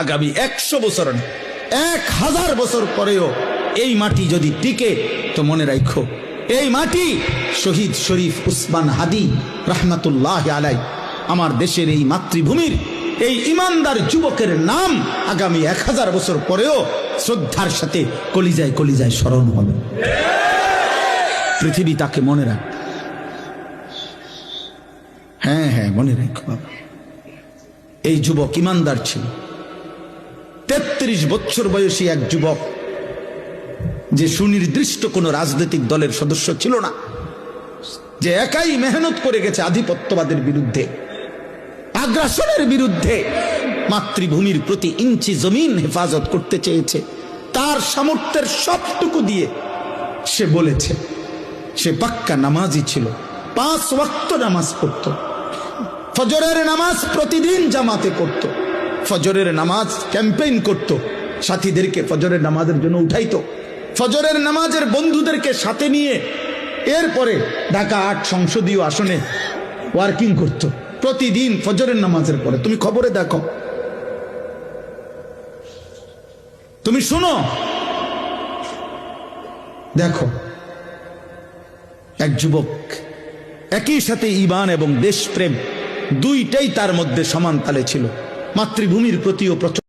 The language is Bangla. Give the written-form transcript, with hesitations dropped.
আগামী 100 বছর, 1000 বছর পরেও এই মাটি যদি টিকে, তো মনে রাখো এই মাটি শহীদ শরীফ উসমান হাদি রহমাতুল্লাহ আলাই, আমার দেশের এই মাতৃভূমির এই ইমানদার যুবকের নাম আগামী 1000 বছর পরেও শ্রদ্ধার সাথে কলিজায় কলিজায় স্মরণ হবে। পৃথিবী তাকে মনে রাখ। হ্যাঁ হ্যাঁ, মনে রাখো বাবা, এই যুবক ইমানদার ছিল। 33 বছর বয়সী এক যুবক, যে সুনির্দিষ্ট কোন রাজনৈতিক দলের সদস্য ছিল না, যে একাই মেহনত করে গেছে আধিপত্যবাদের বিরুদ্ধে, আগ্রাসনের বিরুদ্ধে, মাতৃভূমির প্রতি ইঞ্চি জমিন হেফাজত করতে চেয়েছে। তার সামর্থ্যের সবটুকু দিয়ে সে বলেছে, সে পাক্কা নামাজি ছিল, 5 ওয়াক্ত নামাজ পড়ত, ফজরের নামাজ প্রতিদিন জামাতে পড়ত, ফজরের নামাজ ক্যাম্পেইন করত, সাথীদেরকে ফজরের নামাজের জন্য উঠাইতো, ফজরের নামাজের বন্ধুদেরকে সাথে নিয়ে এরপরে ঢাকা 8 সংসদীয় আসনে ওয়ার্কিং করত প্রতিদিন ফজরের নামাজের পরে। তুমি খবরে দেখো, তুমি শুনো, দেখো এক যুবক, একই সাথে ঈমান এবং দেশপ্রেম দুইটাই তার মধ্যে সমান তালে ছিল। মাতৃভূমির প্রতিও প্রচন্ড